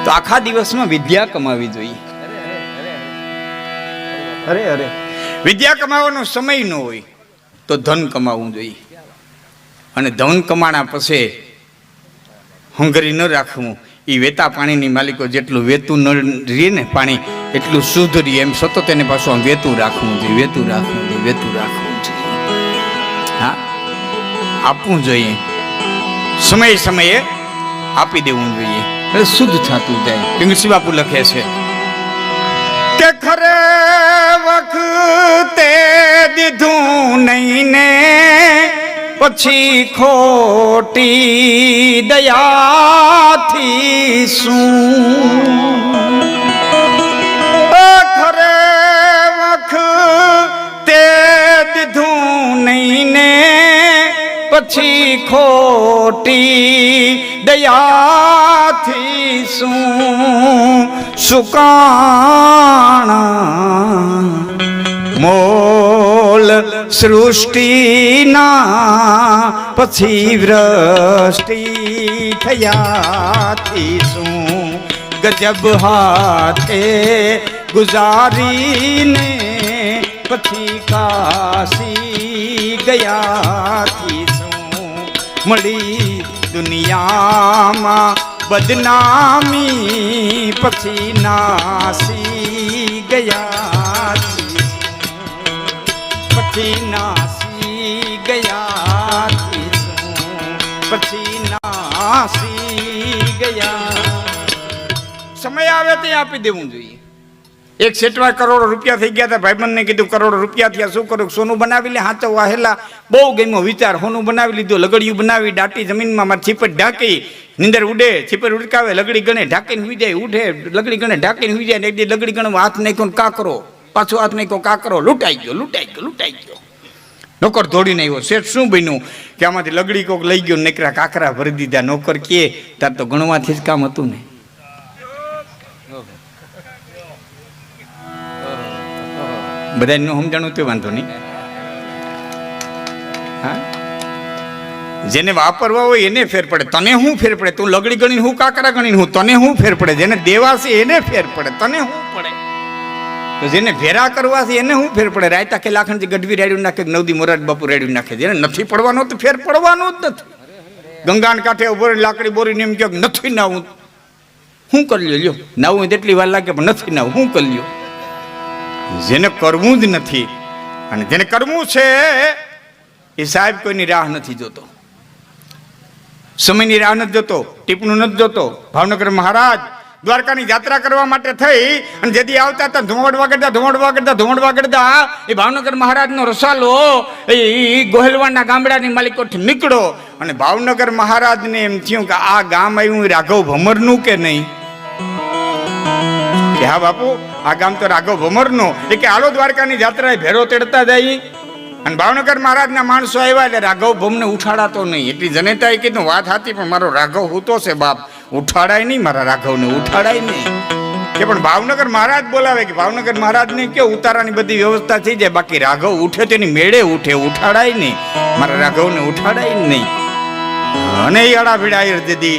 તો આખા દિવસમાં વિદ્યા કમાવી જોઈએ. અરે અરે વિદ્યા કમાવાનો સમય ન હોય તો ધન કમાવવું જોઈએ. અને ધન કમાણા પછી હંગરી ન રાખવું. એ વેતા પાણીની માલિકો જેટલું વેતું ન રહે ને પાણી એટલું શુદ્ધ રહે, એમ સતત એને પાછું આમ વેતું રાખવું જોઈએ, વેતું રાખવું જોઈએ, વેતું રાખવું જોઈએ. હા, આપવું જોઈએ, સમયે સમયે આપી દેવું જોઈએ, એટલે શુદ્ધ થતું જાય. પિંગળસી બાપુ લખે છે કે ખરે વખતે દીધું નહીં ને પછી ખોટી દયાથી શું, ખરે વખતે દીધું નહીં ને પછી ખોટી દયાથી શું, સુકાણા મોલ સૃષ્ટિના પછી વૃષ્ટિ થયાથી શું, ગજબ હાથે ગુજારીને પછી કાશી ગયાથી શું, મળી દુનિયામાં બદનામી પછી નાસી ગયાથી, પછી નાસી ગયાથી પછી નાસી ગયા. સમય આવે તે આપી દેવું જોઈએ. એક સેટવા કરોડો રૂપિયા થઈ ગયા હતા. ભાઈબંધને કીધું કરોડો રૂપિયા થયા, શું કરું? સોનું બનાવી લે. હાચો વાહેલા બહુ ગમ્યો વિચાર. સોનું બનાવી લીધું, લગડિયું બનાવી, દાટી જમીનમાં મારી છીપટ ઢાંકી, નીંદર ઉડે, છીપટ ઉડકાવે, લગડી ગણે ઢાંકીને હુઈ જાય, ઉઠે લગડી ગણે ઢાંકીને હુઈ જાય. એક દી લગડી ગણે હાથ નાખ્યો કાકરો, પાછો હાથ નાખ્યો કાકરો, લૂંટાઈ ગયો, લૂંટાઈ ગયો, લૂંટાઈ ગયો. નોકર દોડીને આવ્યો. શેઠ શું બન્યું? કે આમાંથી લગડી કોક લઈ ગયો, નીકળ્યા કાકરા ભરી દીધા. નોકર કે તાર તો ગણવાથી જ કામ હતું ને. બધાને ન સમજાણું તો વાંધો નહીં. હા, જેને વાપરવા હોય એને ફેર પડે, તને શું ફેર પડે? તું લગડી ગણીને હું કાકરા ગણીને હું, તને શું ફેર પડે? જેને દેવા છે એને ફેર પડે, તને શું પડે? તો જેને ભેરા કરવા છે એને શું ફેર પડે? રાયતા કે લાખણજી ગઢવી રેડ્યું નાખે, નવદી મોરારી બાપુ રેડ્યું નાખે. જેને નથી પડવાનો તો ફેર પડવાનો જ નથી. ગંગાન કાંઠે ઉભો લાકડી બોરીને એમ કહે નથી નાવું, શું કરી લ્યો? નાવું તેટલી વાર લાગે પણ નથી નાવું, શું કરી લ્યો? જેને કરવું જ નથી અને જેને કરવું છે એ સાહેબ કોઈની રાહ નથી જોતો, સમયની રાહ નથી જોતો, ટીપણું નથી જોતો. ભાવનગર મહારાજ દ્વારકાની યાત્રા કરવા માટે થઈ અને જેથી આવતા હતા ધુમાડ વાગડતા ધુમાડ વાગડતા ધુમાડ વાગડતા એ ભાવનગર મહારાજનો રસાલો એ ગોહેલવાડના ગામડાની માલિકોથી નીકળો અને ભાવનગર મહારાજને એમ થયું કે આ ગામ આવ્યું રાઘવ ભમરનું કે નહીં? કે હા બાપુ, આ ગામ તો રાઘવ ભમરનું. એ કે હાલો દ્વારકાની યાત્રાએ ભેરો તેડતા જાય. અને ભાવનગર મહારાજના માણસો આવ્યા એટલે રાઘવ ભમને ઉઠાડાતો નહીં. એટલી જનેતાએ કીધું વાત હતી પણ મારો રાઘવ હૂતો છે બાપ, ઉઠાડાય નહીં, મારા રાઘવને ઉઠાડાય નહીં. કે પણ ભાવનગર મહારાજ બોલાવે કે ભાવનગર મહારાજને કે ઉતારાની બધી વ્યવસ્થા થઈ જાય, બાકી રાઘવ ઉઠે તેની મેળે ઉઠે, ઉઠાડાય નહીં, મારા રાઘવને ઉઠાડાય નહીં. અને આડા ભીડા દીદી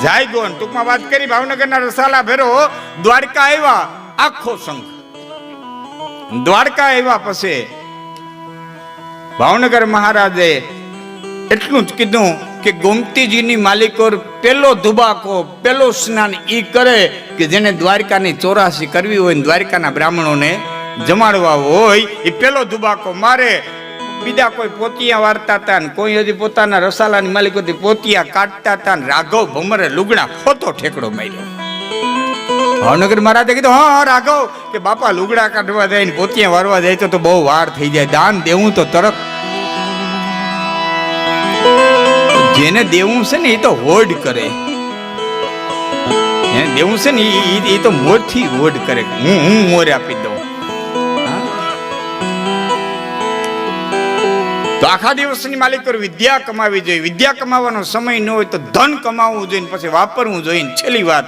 જાય ગો. ટૂંકમાં વાત કરી, ભાવનગરના રસાલા ભેરો દ્વારકા આવ્યા, આખો સંઘ દ્વારકા આવ્યા. પછી ભાવનગર મહારાજે એટલું જ કીધું કે ગોમતીજીની માલિકો પેલો ધુબાકો, પેલો સ્નાન ઈ કરે કે જેને દ્વારકાની 84 કરવી હોય ને દ્વારકાના બ્રાહ્મણોને જમાડવા હોય, એ પેલો ધુબાકો મારે. બીજા કોઈ પોતિયા વારતા હતા ને કોઈ હજી પોતાના રસાલાની માલિકોથી પોતિયા કાઢતા હતા ને રાઘવ ભમરે લુગડા ખોતો ઠેકડો માર્યો. ભાવનગર મહારાજે કીધું હા રાઘવ કે બાપા લુગડા કાઢવા જાય ને પોતિયા વારવા જાય તો બહુ વાર થઈ જાય, દાન દેવું તો તરત. જેને દેવું છે ને એ તો હોડ કરે, એને દેવું છે ને એ તો મોરથી હોડ કરે. હું મોર આપી દઉં. તો આખા દિવસની માલિકો વિદ્યા કમાવી જોઈએ. વિદ્યા કમાવાનો સમય ન હોય તો ધન કમાવવું જોઈએ, પછી વાપરવું જોઈએ. છેલ્લી વાત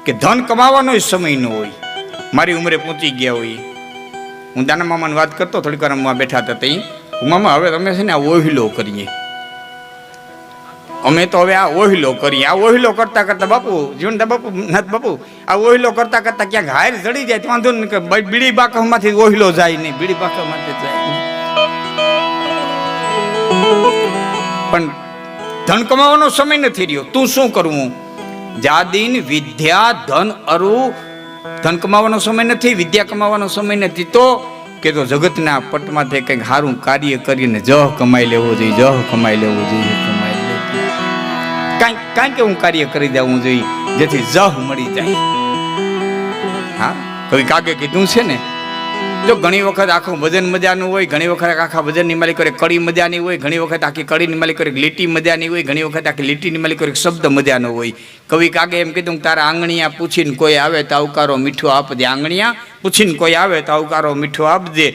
કે ધન કમાવાનો સમય ન હોય, મારી ઉંમરે પહોંચી ગયા હોય. હું દાના મામાની વાત કરતો થોડીક વાર બેઠા હતા, મામા હવે તમે છે ને આ ઓહિલો કરીએ. અમે તો હવે આ ઓહિલો કરીએ. આ ઓહિલો કરતા કરતા બાપુ જીવનદા બાપુ નાથ બાપુ આ ઓહિલો કરતા કરતા ક્યાંક હાર જડી જાય તો વાંધો નહીં કે બીડી બાકમાંથી ઓહિલો જાય નહીં, બીડી બાકમાંથી જાય નહીં. પણ ધન કમાવાનો સમય નથી રહ્યો. તું શું કરવું? જાદીન વિદ્યા ધન અરુ. ધન કમાવાનો સમય નથી, વિદ્યા કમાવાનો સમય નથી. તો કે તો જગતના પટમાંથી કંઈક સારું કાર્ય કરીને જહ કમાઈ લેવું જોઈએ, જહ કમાઈ લેવું જોઈએ, કમાઈ લેવું કાંઈક એવું કાર્ય કરી દેવું જોઈએ જેથી જહ મળી જાય. હા, કવિ કાગે કીધું છે ને, જો ઘણી વખત આખું ભજન મજાનું હોય, ઘણી વખત આખા ભજનની માલિક કરે કડી મજાની હોય, ઘણી વખત આખી કડીની માલિક કરે લીટી મજાની હોય, ઘણી વખત આખી લીટીની માલિક કરે શબ્દ મજાનો હોય. કવિ કાગે એમ કીધું કે તારા આંગણિયા પૂછીને કોઈ આવે તો આવકારો મીઠો આપજે. આંગણિયા પૂછીને કોઈ આવે તો આવકારો મીઠો આપજે.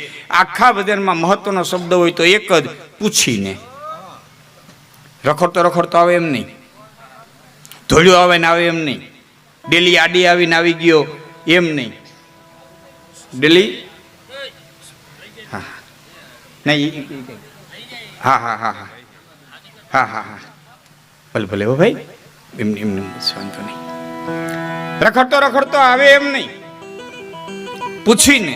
આખા ભજનમાં મહત્વનો શબ્દ હોય તો એક જ, પૂછીને. રખડતો રખડતો આવે એમ નહીં, ધોળ્યો આવે ને આવે એમ નહીં, ડેલી આડી આવીને આવી ગયો એમ નહીં. ડેલી હા નહીં, હા હા હા હા હા હા હા ભલે ભલે હો ભાઈ, એમને એમને વાંધો નહીં. રખડતો રખડતો આવે એમ નહીં, પૂછીને.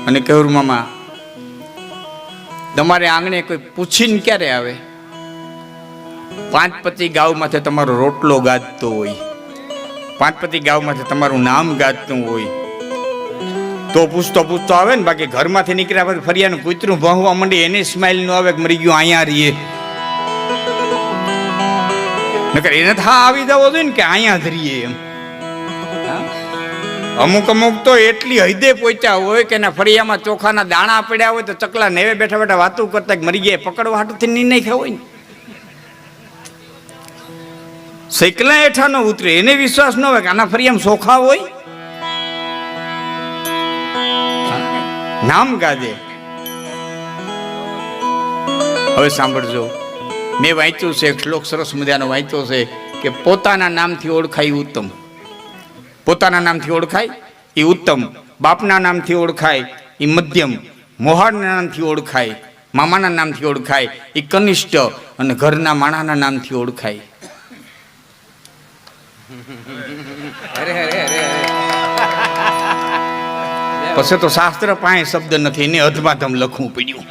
અને કેવું મામા તમારે આંગણે કોઈ પૂછીને ક્યારે આવે? 5-5 ગાઉમાંથી તમારો રોટલો ગાજતો હોય, 5-5 ગાઉમાંથી તમારું નામ ગાજતું હોય તો પૂછતો પૂછતો આવે ને. બાકી ઘરમાંથી નીકળ્યા પછી ફરિયાનું કૂતરું ભણવા માંડી એને સ્માઇલ ન આવે કે મરી ગયું અહીંયા રહીએ. નકર એને થા આવી જવો જોઈએ ને કે અહીંયા જ રહીએ એમ. અમુક અમુક તો એટલી હૈદે પહોંચ્યા હોય કે એના ફરિયામાં ચોખાના દાણા પડ્યા હોય તો ચકલા નેવે બેઠા બેઠા વાતું કરતા મરી ગયા, પકડવા હાટુથી નિર્ણય થયો હોય ને. સૈકલા હેઠા ન ઉતરે, એને વિશ્વાસ ન હોય કે આના ફરિયામાં ચોખા હોય. નામ ગાજે. હવે સાંભળજો, મેં વાંચ્યું છે એક શ્લોક સરસ મજાનો વાંચ્યો છે કે પોતાના નામથી ઓળખાય ઉત્તમ. પોતાના નામથી ઓળખાય એ ઉત્તમ, બાપના નામથી ઓળખાય એ મધ્યમ, મોહારના નામથી ઓળખાય, મામાના નામથી ઓળખાય એ કનિષ્ઠ, અને ઘરના માણાના નામથી ઓળખાય. પછી તો શાસ્ત્ર પાસે શબ્દ નથી, એને અધમાધમ લખવું પડ્યું.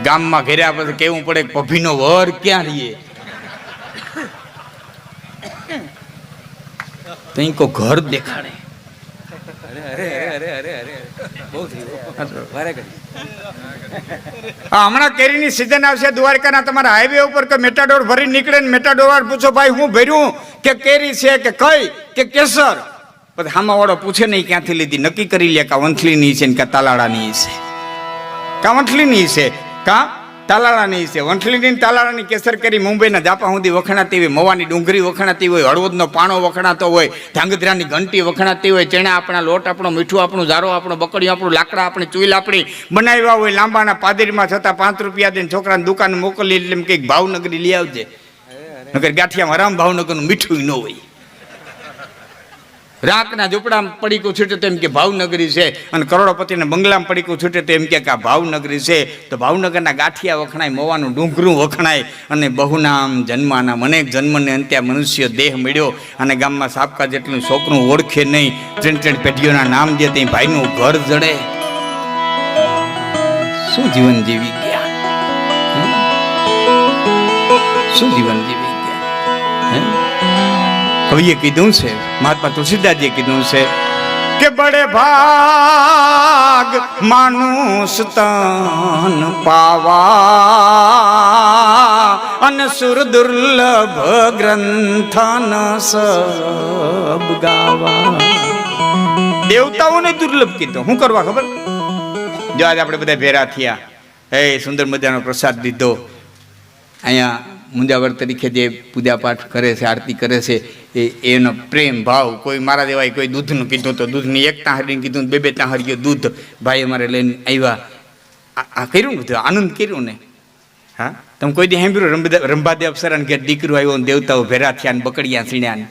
ગામમાં ઘેર્યા પછી કેવું પડે પભીનો વર ક્યાં રહીએ, તઈ કો ઘર દેખાડે. હમણાં કેરીની સિઝન આવશે દ્વારકાના તમારા હાઈવે ઉપર કે મેટાડોર ભરી નીકળે ને મેટાડોર વાળા પૂછો ભાઈ હું ભર્યું કે કેરી છે કે કઈ કે કેસર, પછી હામા વાળો પૂછે નહીં ક્યાંથી લીધી, નક્કી કરી લે કા વંથલીની છે ને કા તાલાળાની છે, કા વંથલીની છે કા તાલાળાની છે. વંથલીની તાલાળાની કેસર કેરી મુંબઈના જાપા સુધી વખણાતી હોય, મવાની ડુંગળી વખણાતી હોય, હળવદનો પાણો વખણાતો હોય, ધાંગધ્રાની ઘંટી વખણાતી હોય, ચણા આપણા, લોટ આપણો, મીઠું આપણું, ઝારો આપણો, બકડીઓ આપણું, લાકડા આપણી, ચૂલ આપણી બનાવ્યા હોય લાંબાના પાદરીમાં છતાં 5 રૂપિયા દઈને છોકરાને દુકાન મોકલી એટલે એમ કંઈક ભાવનગરી લઈ આવજે. નકર ગાંઠિયામાં રામ ભાવનગરનું મીઠું ન હોય. રાકના ઝૂંપડામાં પડીકું છૂટે તો એમ કે ભાવનગરી છે, અને કરોડોપતિના બંગલામાં પડીકું છૂટે તો એમ કે આ ભાવનગરી છે. તો ભાવનગરના ગાંઠિયા વખણાય, મોવાનું ડુંગરું વખણાય, અને બહુનામ જન્માના અનેક જન્મને અંતે મનુષ્ય દેહ મળ્યો. અને ગામમાં સાપકા જેટલું છોકરું ઓળખે નહીં, 3 પેઢીઓના નામ દે તે ભાઈનું ઘર જડે. શું જીવન જીવી ગયા, શું જીવન જીવી ગયા. કવિએ કીધું છે, મહાત્મા તુલસીદાસજીએ કીધું છે કે બડે ભાગ માનુષ તન પાવા અને સુર દુર્લભ ગ્રંથન સબ ગાવા. દેવતાઓને દુર્લભ કીધું. શું કરવા ખબર? જો આજે આપણે બધા ભેરા થયા, એ સુંદર મજાનો પ્રસાદ દીધો. અહીંયા મુંજાવર તરીકે જે પૂજા પાઠ કરે છે, આરતી કરે છે, એનો પ્રેમ ભાવ. કોઈ મારા દેવાય કોઈ દૂધનું કીધું તો દૂધની 1 તાહરીને કીધું, 2 તાહરીઓ દૂધ ભાઈ અમારે લઈને આવ્યા. આ કર્યું ને, આનંદ કર્યો ને. હા, તમે કોઈ દી સાંભળ્યું રંભાદેવ અપ્સરાને ઘેર દીકરું આવ્યો ને દેવતાઓ ભેરા થયા ને બકડિયા સીણ્યા ને?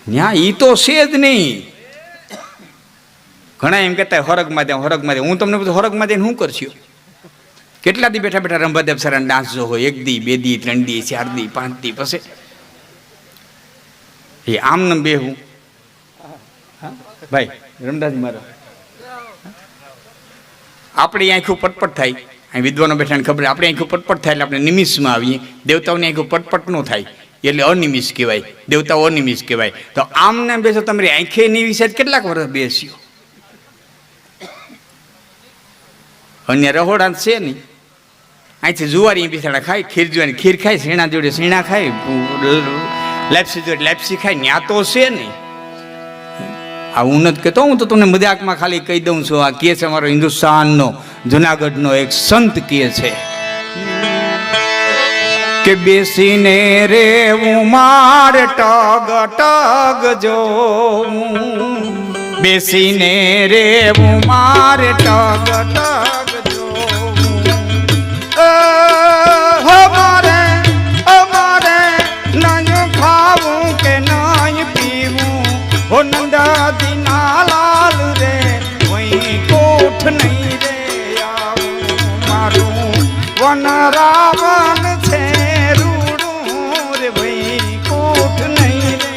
ન્યા ઈ તો છે જ નહીં. ઘણા એમ કહેતા હોરગમાં દે હોરગમાં દે. હું તમને બધું હોરગમાં દઈને શું કરશું? કેટલા દી બેઠા બેઠા રંભાદેવ સરાનો ડાન્સ જો હોય, 1 દી 2 દી 3 દી 4 દી 5 દી પછી એ આમ ને બેહું. ભાઈ રમદાસજી મારો આપણી આંખો પટપટ થાય, અહીં વિદ્વાનો બેઠાને ખબર, આપણી આંખો પટપટ થાય એટલે આપણે નિમિષમાં આવીએ. દેવતાઓની આંખો પટપટ ન થાય એટલે અનિમિષ કહેવાય, દેવતાઓ અનિમિષ કહેવાય. તો આમ ને બેસો તમારી આંખે નિમિષ કેટલાક વર્ષ બેસ્યો? અન્ય રહોડા છે નહીં. અહીંથી જુવારી પીસાડા ખાય, ખીર જોવાની ખીર ખાય, શીણા જોડે શીણા ખાય, લેપ્સી જોડે લેપ્સી ખાય, ન્યા તો છે નહીં. આ હું નથી કહેતો, હું તો તમને મજાકમાં ખાલી કહી દઉં છું. આ કહે છે અમારો હિન્દુસ્તાનનો જુનાગઢનો એક સંત કહે છે કે બેસીને રેવું મારે ટગ ટગ જો, બેસીને રેવું મારે ટગ ટગ જો. અમારે અમારે નહીં ખાવું કે નહીં પીવું, હો નંદા દીના લાલ રે વહી કોઠ નહીં રે આવું. મારું વન રાવણ છે રૂડું રે વહી કોઠ નહીં રે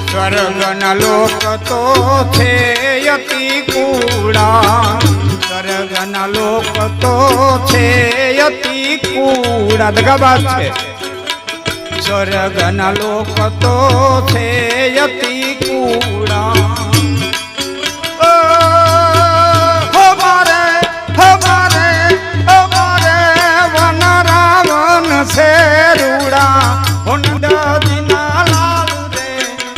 સ્વર્ગના લોક તો છે યતિ કુડા, સ્વર્ગના લોક તો છે યતિ કુડા. દગાબાજ છે. સ્વર્ગના લોક તો છે યતિ કુડા. હમારે હમારે હમારે વન રાવણ છે રૂડા, દીના લાલ રે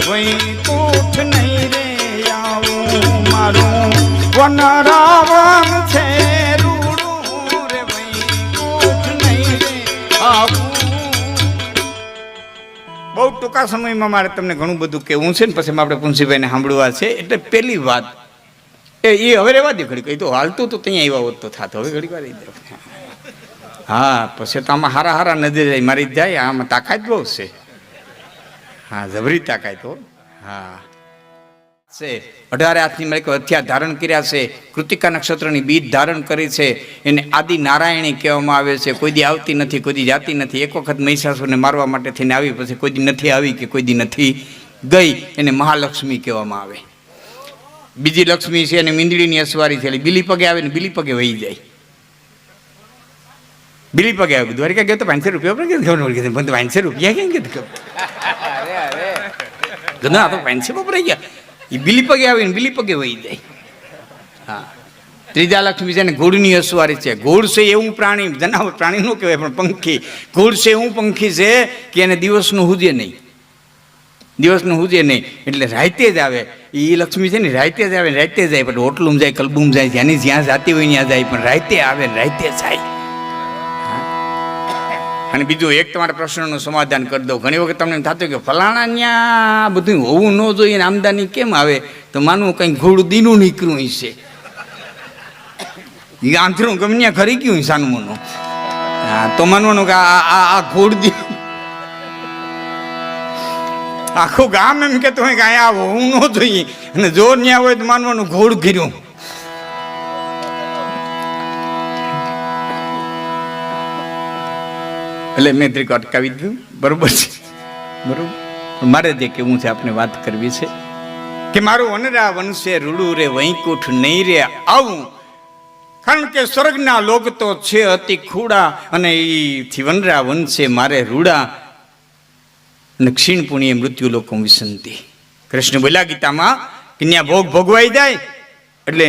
વહી કોઠ નહીં રે આવું. મારું વન રાવણ છે રૂડું રે વહી કોઠ નહીં રે આવું. બહુ ટૂંકા સમયમાં મારે તમને ઘણું બધું કહેવું છે ને પછી આપણે પુંસીભાઈને સાંભળવા છે. એટલે પહેલી વાત એ હવે રહેવા દે ઘડી, કહી તો હાલતું તો ત્યાં આવ્યા હોત તો થાતો, હવે ઘડી વાર રહી દે. હા પછી તો આમાં હારા હારા નજર જાય મારી જાય, આમાં તાકાત બહુ છે. હા જબરી તાકાત હો. હા છે 18 હાથની માલિકો હથિયાર ધારણ કર્યા છે, કૃતિકા નક્ષત્રની બીજ ધારણ કરી છે. એને આદિ નારાયણી કહેવામાં આવે છે. કોઈ દી આવતી નથી, કોઈ દી જાતી નથી. એક વખત મહિષાસુરને મારવા માટે થઈને આવી, પછી કોઈ દી નથી આવી કે કોઈ દી નથી ગઈ. એને મહાલક્ષ્મી કહેવામાં આવે. બીજી લક્ષ્મી છે એને મીંદડીની અસવારી થયેલી, બીલી પગે આવે ને બીલી પગે વહી જાય. બીલી પગે આવે દ્વારિકા ગયો તો 500 રૂપિયા પર ખબર 500 રૂપિયા કેમ કીધું ના તો 500 વપરાઈ ગયા. એ બીલી પગે આવે ને બીલી પગે વહી જાય. હા ત્રીજા લક્ષ્મી છે ને ઘોડની અસવારી છે. ઘોડ છે એવું પ્રાણી, જનાવર પ્રાણી ન કહેવાય પણ પંખી. ઘોડ છે એવું પંખી છે કે એને દિવસનું હુજે નહીં, દિવસનું હુજે નહીં. એટલે રાતે જ આવે. એ લક્ષ્મી છે ને રાતે જ આવે, રાતે જાય. પણ હોટલું જાય, કલબુમ જાય, જ્યાંની જ્યાં જાતી હોય ત્યાં જાય, પણ રાતે આવે ને રાતે જાય. અને બીજું એક તમારા પ્રશ્નનું સમાધાન કરી દઉં. ઘણી વખત તમને થતું કે ફલાણા ત્યાં બધું હોવું ન જોઈએ ને આમદાની કેમ આવે, તો માનવું કંઈક ઘોડું દીનું નીકળ્યું છે. એ આંધળું ગમે ત્યાં ખરી ગયું સાનમુનું. હા તો માનવાનું કે આ ઘોડ દીનું આખું ગામ એમ કહેતું હોય કે અહીંયા હોવું ન જોઈએ, અને જોર ત્યાં હોય તો માનવાનું ઘોડ ઘીર્યું. એટલે મેં ત્રીક અટકાવી દીધું. બરોબર છે, બરોબર. મારે જે કેવું છે આપણે વાત કરવી છે કે મારું વનરા વનશે રૂડું રે વૈકુંઠ નહીં રે આવું. કારણ કે સ્વર્ગના લોક તો છે અતિ ખુડા, અને એ વનરા વનશે મારે રૂડા, અને ક્ષીણ પુણ્ય મૃત્યુ લોકો વિસંતી. કૃષ્ણ બોલ્યા ગીતામાં કે ત્યાં ભોગ ભોગવાઈ જાય એટલે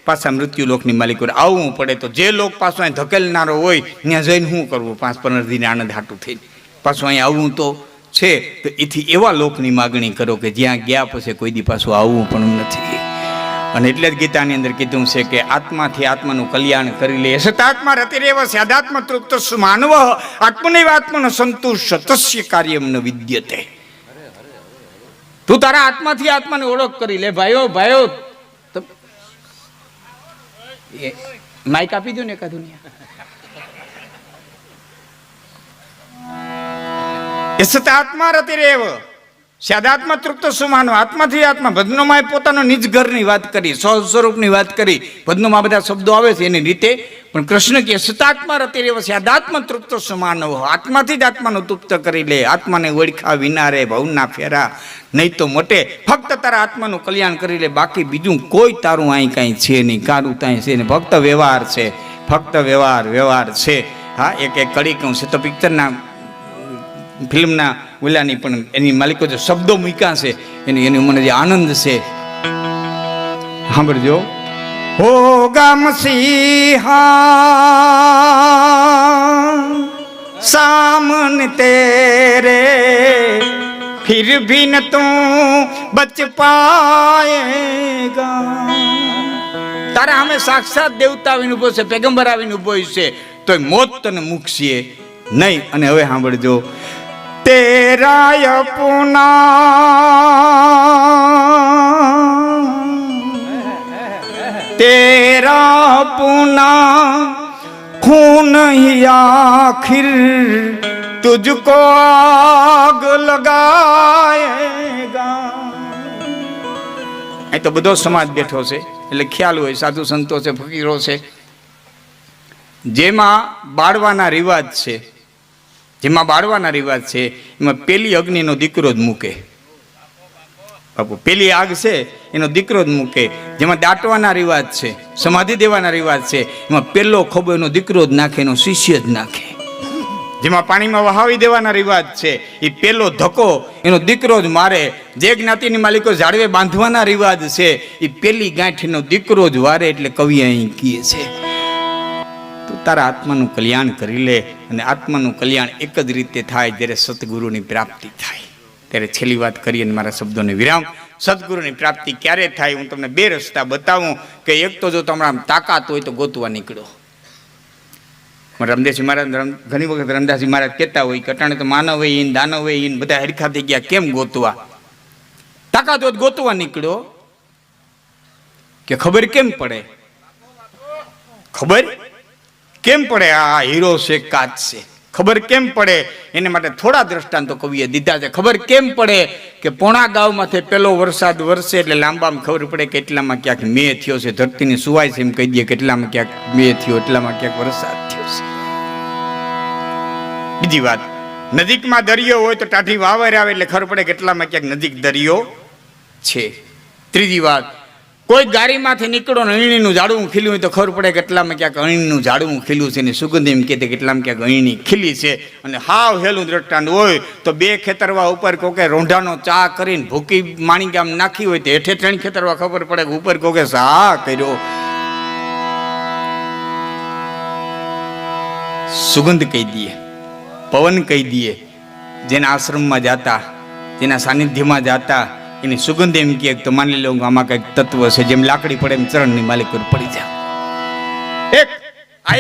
પાછા મૃત્યુ લોકની માલિકો આવવું પડે. તો જે લોક પાછો અહીં ધકેલનારો હોય ત્યાં જઈને શું કરવું? 5-15 દિન આનંદ હાટું થઈને પાછું અહીં આવવું તો છે તો એથી એવા લોકની માગણી કરો કે જ્યાં ગયા પછી કોઈ દી પાછું આવવું પણ નથી. અને એટલે જ ગીતાની અંદર કીધું છે કે આત્માથી આત્માનું કલ્યાણ કરી લે. સતાત્મા રતિરેવ સ્યાદાત્મ તૃપ્તસ્સુ માનવ આત્મનૈવ આત્મન સંતુષ્ટ તસ્ય કાર્યમ ન વિદ્યતે. તું તારા આત્માથી આત્માને ઓળખ કરી લે. ભાઈઓ ભાઈઓ માઇક આપી દો ને એકાદું. સતાત્મા રતિરેવ સ્યાદાત્મા તૃપ્તસ્સુ માનવ આત્માથી આત્મા. ભજનોમાં પોતાનો નિજ ઘરની વાત કરી, સ્વસ્વરૂપની વાત કરી. ભજનોમાં બધા શબ્દો આવે છે એની રીતે, પણ કૃષ્ણ કે સતાત્મા રતિરેવ સ્યાદાત્મા તૃપ્તસ્સુ માનવ. આત્માથી જ આત્માનું તૃપ્ત કરી લે. આત્માને ઓળખા વિના રે ભવના ફેરા નહીં તો મોટે. ફક્ત તારા આત્માનું કલ્યાણ કરી લે, બાકી બીજું કોઈ તારું અહીં કાંઈ છે નહીં. કારું ત્યાં છે ને ફક્ત વ્યવહાર છે, ફક્ત વ્યવહાર છે. હા, એક કડી કહું છે તો પિક્ચરના ફિલ્મના ઓલાની પણ એની માલિકો જે શબ્દો મૂક્યા છે એની મને જે આનંદ છે સાંભળજો. હો ગામ સિંહા સામન તેરે ફિર ભી ન તું બચ પાએગા. તારા અમે સાક્ષાત દેવતા આવીને ઉભો છે, પેગંબર આવીને ઉભો છે, તો મોત તને મૂકશે નહીં. અને હવે સાંભળજો. तेरा अपना तेरा अपना खून ही आखिर तुझको आग लगाएगा. અહીં તો બધો સમાજ બેઠો છે એટલે ખ્યાલ હોય, સાધુ સંતો છે, ફકીરો છે. જેમાં બાળવાના રિવાજ છે, જેમાં બાળવાના રિવાજ છે એમાં પેલી અગ્નિનો દીકરો જ મૂકે. બાપુ પેલી આગ છે એનો દીકરો જ મૂકે. જેમાં દાટવાના રિવાજ છે, સમાધિ દેવાના રિવાજ છે, એમાં પેલો ખોબો એનો દીકરો જ નાખે, એનો શિષ્ય જ નાખે. જેમાં પાણીમાં વહાવી દેવાના રિવાજ છે એ પેલો ધક્કો એનો દીકરો જ મારે. જે જ્ઞાતિની માલિકો ઝાડવે બાંધવાના રિવાજ છે એ પેલી ગાંઠનો દીકરો જ વારે. એટલે કવિ અહીં કહે છે તારા આત્માનું કલ્યાણ કરી લે. અને આત્માનું કલ્યાણ એક જ રીતે થાય જ્યારે સતગુરુની પ્રાપ્તિ થાય. ત્યારે છેલ્લી વાત કરી અને મારા શબ્દોને વિરામ. સદગુરુની પ્રાપ્તિ ક્યારે થાય હું તમને બે રસ્તા બતાવું. કે એક તો જો તમારા તાકાત હોય તો ગોતવા નીકળો. રામદેવજી મહારાજ ઘણી વખત રામદાસજી મહારાજ કહેતા હોય કે અટાણે તો માનવ હોય ઈન દાનવ હોય ઈન બધા હરખા થઈ ગયા, કેમ ગોતવા? તાકાત હોય ગોતવા નીકળો. કે ખબર કેમ પડે? ખબર કેમ પડે આ હીરો છે કાચ છે? ખબર કેમ પડે? એને માટે થોડા દ્રષ્ટાંતો કવિએ દીધા છે. ખબર કેમ પડે? કે પોણા ગામમાંથી પેલો વરસાદ વરસે એટલે લાંબામાં ખબર પડે કે એટલામાં ક્યાંક મેં થયો છે. ધરતીની સુવાય છે એમ કહી દઈએ કે એટલામાં ક્યાંક મેં થયો, એટલામાં ક્યાંક વરસાદ થયો છે. બીજી વાત, નજીકમાં દરિયો હોય તો ટાઢી વાવર આવે એટલે ખબર પડે કે એટલામાં ક્યાંક નજીક દરિયો છે. ત્રીજી વાત, કોઈ ગાડીમાંથી નીકળો ને અણીનું ઝાડવું ખીલ્યું હોય તો ખબર પડે કે એટલામાં ક્યાંક અણીનું ઝાડવું ખીલ્યું છે. ને સુગંધ એમ કહે કે કેટલામાં ક્યાંક અણીની ખીલી છે. અને હાવ હેલું દ્રષ્ટાંત હોય તો બે ખેતરવા ઉપર કોકે રોંઢાનો ચા કરીને ભૂકી માણી ગામ નાખી હોય તો હેઠે ત્રણ ખેતરવા ખબર પડે કે ઉપર કોકે સા કર્યો. સુગંધ કહી દઈએ, પવન કહી દઈએ. જેના આશ્રમમાં જાતા, જેના સાનિધ્યમાં જાતા એની સુગંધ એમ કહે તો માની લો આમાં કંઈક તત્વ છે. જેમ લાકડી પડે એમ ચરણની માલિક પર પડી જાય.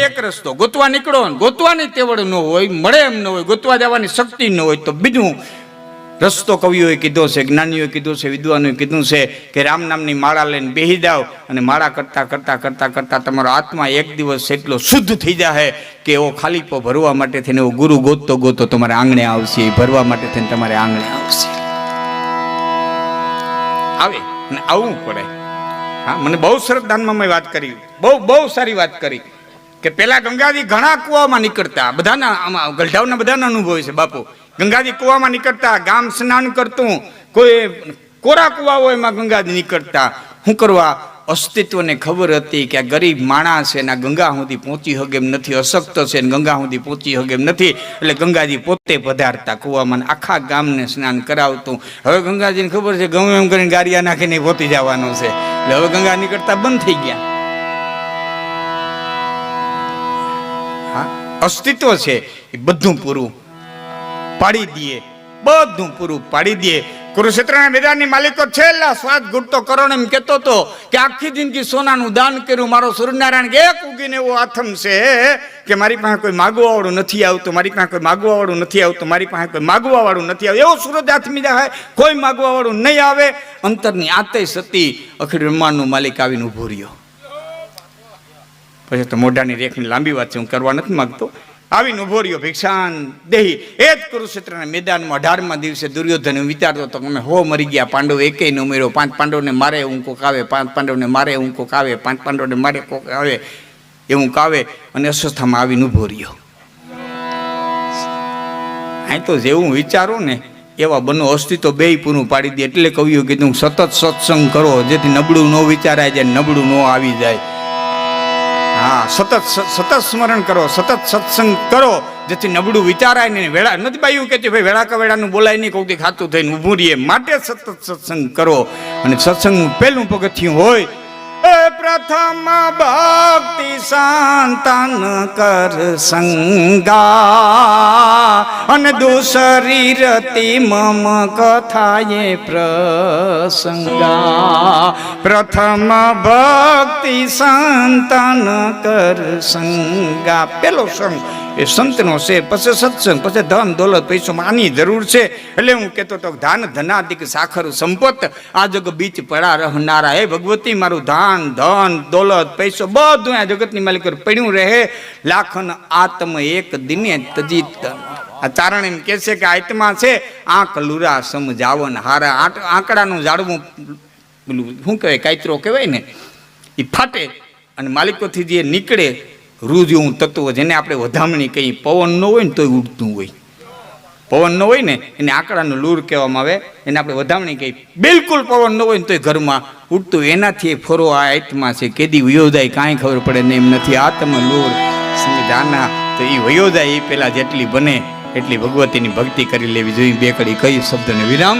એક રસ્તો ગોતવા નીકળો. ગોતવાની તેવડ ન હોય, મળે એમ ન હોય, ગોતવા જવાની શક્તિ ન હોય તો બીજું રસ્તો કવિઓએ કીધો છે, જ્ઞાનીઓએ કીધું છે, વિદ્વાનોએ કીધું છે કે રામ નામની માળા લઈને બેસી જાઓ અને માળા કરતા કરતા કરતા કરતા તમારો આત્મા એક દિવસ એટલો શુદ્ધ થઈ જાય કે એવો ખાલીપો ભરવા માટે થઈને એવો ગુરુ ગોતતો ગોતતો તમારે આંગણે આવશે. ભરવા માટે થઈને તમારે આંગણે આવશે. આવે અને આવવું પડે. હા, મને બહુ સરસ દાનમાં મેં વાત કરી, બહુ સારી વાત કરી કે પેલા ગંગાજી ઘણા કુવામાં નીકળતા. બધાના આમાં ગઢાવના બધાના અનુભવ છે બાપુ. ગંગાજી કુવામાં નીકળતા, ગામ સ્નાન કરતું, કોઈ કોરા કુવા હોય એમાં ગંગાજી નીકળતા. શું કરવા? અસ્તિત્વને ખબર હતી કે આ ગરીબ માણસ છે ને ગંગા સુધી પહોંચી શકે એમ નથી, અશક્ત છે ને ગંગા સુધી પહોંચી શકે એમ નથી. એટલે ગંગાજી પોતે પધારતા કુવામાં, આખા ગામને સ્નાન કરાવતું. હવે ગંગાજીને ખબર છે ગમે એમ કરીને ગારિયા નાખીને પહોંચી જવાનું છે. એટલે હવે ગંગા નીકળતા બંધ થઈ ગયા. હા, અસ્તિત્વ છે એ બધું પૂરું પાડી દઈએ બધું પૂરું પાડી દે. કુરુક્ષેત્રના મેદાનની માલિકો છેલ્લા શ્વાસ ઘૂંટતો કરોડ એમ કહેતો હતો કે આખી જિંદગી સોનાનું દાન કર્યું, મારો સૂર્યનારાયણ એક ઉગીને એવો આથમ છે કે મારી પાસે કોઈ માગવા વાળું નથી આવતું, મારી પાસે કોઈ માગવા વાળું નથી આવતું, મારી પાસે કોઈ માગવા વાળું નથી આવતું. એવો સૂરજ આથમી જાય, કોઈ માગવા વાળું નહીં આવે. અંતરની આતે સતી અખિલ બ્રહ્માંડનો માલિક આવીને ઉભો રહ્યો. પછી તો મોઢાની રેખની લાંબી વાત છે, હું કરવા નથી માંગતો. આવીને ઉભો રહ્યો ભિક્ષાન દેહી. એ જ કુરુક્ષેત્રના મેદાનમાં 18મા દિવસે દુર્યોધન વિચારતો હતો કે અમે 100 મરી ગયા, પાંડવ એકેય ન ઉમેર્યો, 5 પાંડવને મારે એવું કોક આવે, 5 પાંડવને મારે એવું કોક આવે, 5 પાંડવને મારે કોક આવે એવું કાવે. અને અસ્વસ્થામાં આવીને ઉભો રહ્યો. અહીં તો જેવું વિચારો ને એવા બનો અસ્તિત્વ બે પૂરું પાડી દે. એટલે કવિઓ કીધું સતત સત્સંગ કરો જેથી નબળું ન વિચારાય જાય, નબળું ન આવી જાય. હા, સતત સ્મરણ કરો, સતત સત્સંગ કરો જેથી નબળું વિચારાય ને. વેળા નથી બાયું કે ભાઈ વેળા કવેળાનું બોલાય નહીં, કોઈથી ખાતું થઈને ઊભું રહીએ. માટે સતત સત્સંગ કરો. અને સત્સંગનું પહેલું પગથિયું હોય એ પ્રથમ ભક્તિ સંતાન કર સંગા, અને દૂસરી રતિ મમ કથાએ પ્રસંગા. પ્રથમ ભક્તિ સંતાન કર સંગા, પેલો સંગ એ સંતનો છે, પછી સત્સંગ, પછી ધન દોલત પૈસો આની જરૂર છે. એટલે હું કહેતો તો ધાન ધનાધિક સાખર સંપત આ જગ બીચ પડા રહનારા. હે ભગવતી, મારું ધાન ધન દોલત પૈસો બધું આ જગતની માલિક પડ્યું રહે. લાખન આત્મ એક દિને તજીત. આ ચારણ એમ કહે છે કે આત્મા છે આંક લુરા સમજાવન હારા. આંકડાનું ઝાડવું પેલું શું કહેવાય, કાયતરો કહેવાય ને, એ ફાટે અને માલિકોથી જે નીકળે રૂ જેવું તત્વ, જેને આપણે વધામણી કહીએ. પવન ન હોય ને તોય ઉડતું હોય, પવન ન હોય ને એને આંકડાનું લૂર કહેવામાં આવે, એને આપણે વધામણી કહીએ. બિલકુલ પવન ન હોય ને તોય ઘરમાં ઉડતું. એનાથી ફરો આ આત્મા છે. કેદી વયોદાય કાંઈ ખબર પડે ને એમ નથી. આત્મ લૂર જાના તો એ વયોદાય એ પેલા જેટલી બને એટલી ભગવતીની ભક્તિ કરી લેવી જોઈએ. બે કડી કઈ શબ્દને વિરામ.